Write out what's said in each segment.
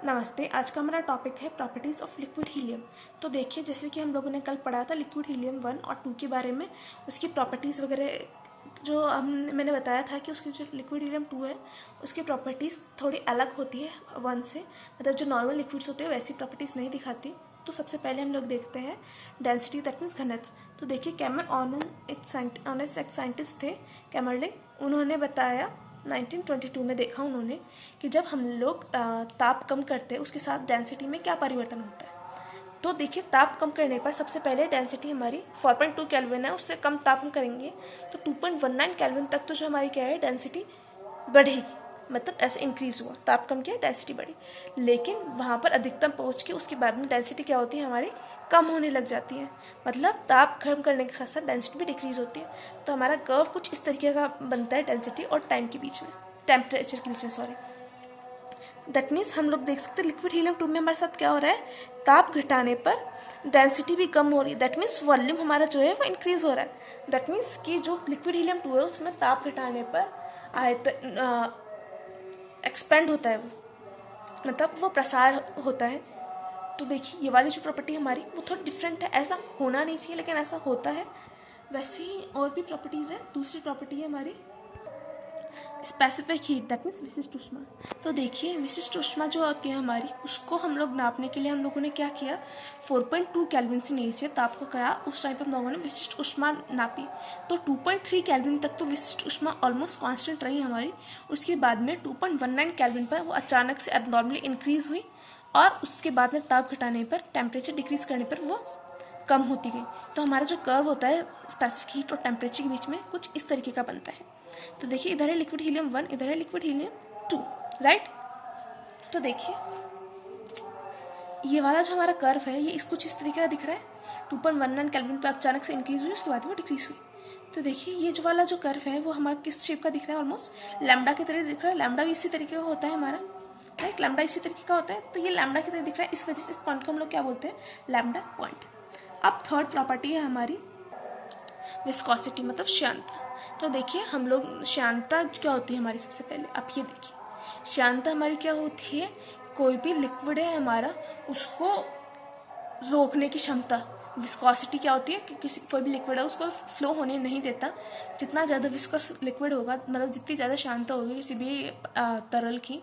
नमस्ते। आज का हमारा टॉपिक है प्रॉपर्टीज़ ऑफ लिक्विड हीलियम। तो देखिए, जैसे कि हम लोगों ने कल पढ़ा था लिक्विड हीलियम 1 और 2 के बारे में, उसकी प्रॉपर्टीज़ वगैरह जो मैंने बताया था कि उसकी जो लिक्विड हीलियम 2 है उसकी प्रॉपर्टीज़ थोड़ी अलग होती है 1 से। मतलब जो नॉर्मल लिक्विड्स होते हैं वैसी प्रॉपर्टीज़ नहीं दिखाती। तो सबसे पहले हम लोग देखते हैं डेंसिटी, दैट मीन्स घनत्व। तो देखिए, एक साइंटिस्ट थे कैमरलिन, उन्होंने बताया 1922 में देखा उन्होंने कि जब हम लोग ताप कम करते हैं उसके साथ डेंसिटी में क्या परिवर्तन होता है। तो देखिए, ताप कम करने पर सबसे पहले डेंसिटी हमारी 4.2 केल्विन है, उससे कम ताप हम करेंगे तो 2.19 केल्विन तक तो जो हमारी क्या है डेंसिटी बढ़ेगी। मतलब ऐसे इंक्रीज हुआ, ताप कम किया डेंसिटी बढ़ी। लेकिन वहाँ पर अधिकतम पहुँच के उसके बाद में डेंसिटी क्या होती है हमारी कम होने लग जाती है। मतलब ताप कम करने के साथ साथ डेंसिटी भी डिक्रीज होती है। तो हमारा कर्व कुछ इस तरीके का बनता है डेंसिटी और टाइम के बीच में, टेम्परेचर के बीच में, सॉरी। दैट मीन्स हम लोग देख सकते हैं लिक्विड हीलियम 2 में हमारे साथ क्या हो रहा है, ताप घटाने पर डेंसिटी भी कम हो रही है। दैट मीन्स वॉल्यूम हमारा जो है वो इंक्रीज हो रहा है। दैट मीन्स कि जो लिक्विड हीलियम 2 है उसमें ताप घटाने पर आयतन एक्सपेंड होता है, वो मतलब वो प्रसार होता है। तो देखिए, ये वाली जो प्रॉपर्टी हमारी वो थोड़ी डिफरेंट है। ऐसा होना नहीं चाहिए लेकिन ऐसा होता है। वैसे ही और भी प्रॉपर्टीज़ है। दूसरी प्रॉपर्टी है हमारी स्पेसिफिक हीट, दैट मीन्स विशिष्ट ऊष्मा। तो देखिए, विशिष्ट ऊष्मा जो होती है हमारी, उसको हम लोग नापने के लिए हम लोगों ने क्या किया, 4.2 केल्विन से नीचे ताप को कहा, उस टाइम पर हम लोगों ने विशिष्ट ऊष्मा नापी। तो 2.3 केल्विन तक तो विशिष्ट ऊष्मा ऑलमोस्ट कांस्टेंट रही हमारी। उसके बाद में 2.19 केल्विन पर वो अचानक से एबनॉर्मली इंक्रीज हुई और उसके बाद में ताप घटाने पर, टेम्परेचर डिक्रीज करने पर वो कम होती गई। तो हमारा जो कर्व होता है स्पेसिफिक हीट और टेम्परेचर के बीच में कुछ इस तरीके का बनता है। तो देखिए, इधर है लिक्विड हीलियम 1, इधर है लिक्विड हीलियम 2, राइट। तो देखिए, ये वाला जो हमारा कर्व है ये कुछ इस तरीके का दिख रहा है। 2.19 केल्विन पे अचानक से इंक्रीज हुई, उसके बाद वो डिक्रीज हुई। तो देखिए, ये जो वाला जो कर्व है वो हमारा किस शेप का दिख रहा है, ऑलमोस्ट लैम्डा की तरह दिख रहा है। लैम्डा भी इसी तरीके का होता है हमारा, राइट। लैम्डा इसी तरीके का होता है। तो ये लैम्डा की तरह दिख रहा है, इस वजह से इस पॉइंट को हम लोग क्या बोलते हैं, लैम्डा पॉइंट। अब थर्ड प्रॉपर्टी है हमारी विस्कोसिटी, मतलब श्यानता। तो देखिए, हम लोग श्यानता क्या होती है हमारी, सबसे पहले आप ये देखिए, श्यानता हमारी क्या होती है, कोई भी लिक्विड है हमारा उसको रोकने की क्षमता। विस्कोसिटी क्या होती है कि कोई भी लिक्विड है उसको फ्लो होने नहीं देता। जितना ज़्यादा विस्कस लिक्विड होगा, मतलब जितनी ज़्यादा श्यानता होगी किसी भी तरल की,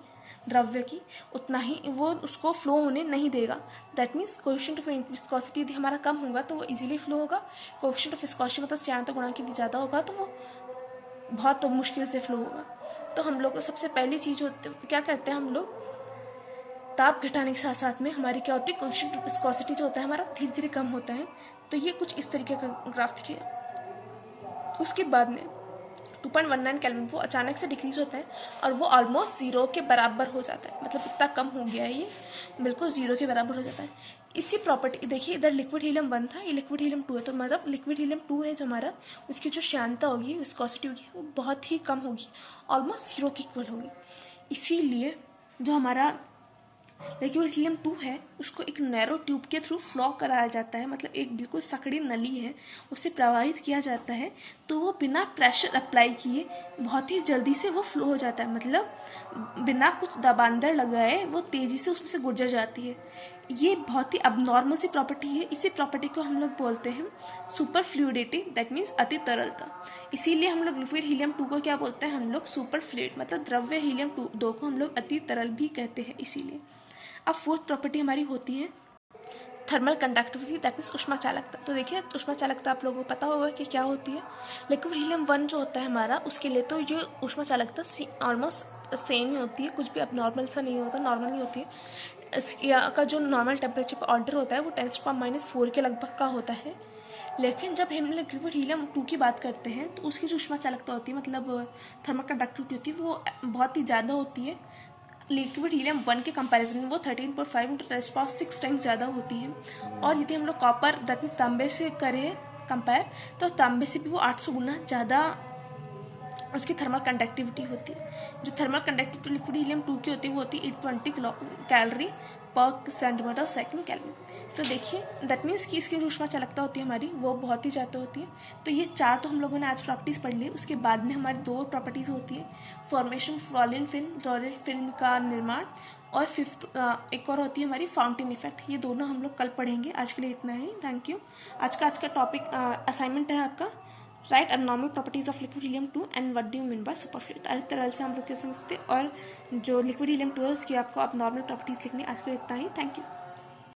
द्रव्य की, उतना ही वो उसको फ्लो होने नहीं देगा। That means coefficient of viscosity यदि हमारा कम होगा तो वो इजीली फ्लो होगा। कोएफिशिएंट ऑफ विस्कोसिटी मतलब श्यानता गुणांक यदि ज़्यादा होगा तो वो बहुत मुश्किल से फ्लो होगा। तो हम लोग सबसे पहली चीज़ होती, क्या करते हैं हम लोग, ताप घटाने के साथ साथ में हमारी क्या होती है, कोएफिशिएंट ऑफ विस्कोसिटी जो होता है हमारा धीरे धीरे कम होता है। तो ये कुछ इस तरीके का ग्राफ दिखेगा। उसके बाद में 2.19 केल्विन वो अचानक से डिक्रीज होता है और वो ऑलमोस्ट जीरो के बराबर हो जाता है। मतलब इतना कम हो गया है, ये बिल्कुल जीरो के बराबर हो जाता है। इसी प्रॉपर्टी देखिए, इधर लिक्विड हीलियम 1 था, ये लिक्विड हीलियम 2 है। तो मतलब लिक्विड हीलियम 2 है जो हमारा, उसकी जो श्यानता होगी, विस्कोसिटी होगी, वो बहुत ही कम होगी, ऑलमोस्ट जीरो के इक्वल होगी। इसीलिए जो हमारा लिक्विड हीलियम 2 है उसको एक नैरो ट्यूब के थ्रू फ्लो कराया जाता है। मतलब एक बिल्कुल सकड़ी नली है, उसे प्रवाहित किया जाता है। तो वो बिना प्रेशर अप्लाई किए बहुत ही जल्दी से वो फ्लो हो जाता है। मतलब बिना कुछ दबांदर लगाए वो तेज़ी से उसमें से गुजर जाती है। ये बहुत ही अबनॉर्मल सी प्रॉपर्टी है। इसी प्रॉपर्टी को हम लोग बोलते हैं सुपर फ्लूइडिटी, दैट मीन्स अति तरलता। इसीलिए हम लोग लिक्विड हीलियम 2 को क्या बोलते हैं, हम लोग सुपर फ्लूइड, मतलब द्रव्य हीलियम 2 को हम लोग अति तरल भी कहते हैं इसीलिए। अब फोर्थ प्रॉपर्टी हमारी होती है थर्मल कंडक्टिविटी, दैट मीन्स ऊष्मा चालकता। तो देखिए, ऊष्मा चालकता आप लोगों को पता होगा कि क्या होती है। लिक्विड हीलियम 1 जो होता है हमारा, उसके लिए तो ये ऊष्मा चालकता ऑलमोस्ट सेम ही होती है, कुछ भी अब नॉर्मल सा नहीं होता, नॉर्मल ही होती है। इसका जो नॉर्मल टेम्परेचर पर ऑर्डर होता है वो 10⁻⁴ के लगभग का होता है। लेकिन जब हम लिक्विड हीलियम 2 की बात करते हैं तो उसकी जो ऊष्मा चालकता होती है, मतलब थर्मल कंडक्टिविटी होती है, वो बहुत ही ज़्यादा होती है। लिक्विड हीलियम 1 के कंपैरिजन में वो 13.5 × 10⁶ टाइम्स ज़्यादा होती है। और यदि हम लोग कॉपर, दैट मीन्स तांबे से करें कंपेयर, तो तांबे से भी वो 800 गुना ज़्यादा उसकी थर्मल कंडक्टिविटी होती है। जो थर्मल कंडक्टिविटी लिक्विड हीलियम 2 की होती है वो होती है 820 कैलोरी पर सेंटीमीटर सेकेंड केल्विन। तो देखिए दैट मीन्स कि इसकी जो ऊष्मा चालकता होती है हमारी वो बहुत ही ज़्यादा होती है। तो ये 4 तो हम लोगों ने आज प्रॉपर्टीज़ पढ़ ली। उसके बाद में हमारी 2 प्रॉपर्टीज़ होती है, फॉर्मेशन रॉयलेट फिल्म का निर्माण, और फिफ्थ एक और होती है हमारी फाउंटेन इफेक्ट। ये दोनों हम लोग कल पढ़ेंगे। आज के लिए इतना ही, थैंक यू। आज का टॉपिक असाइनमेंट है आपका, write abnormal properties of liquid helium 2 and what do you mean by superfluid. इस तरह से हम लोग क्या समझते हैं, और जो लिक्विड हीलियम 2 है उसकी आपको अब नॉर्मल प्रॉपर्टीज लिखनी। आज के लिए इतना ही, थैंक यू।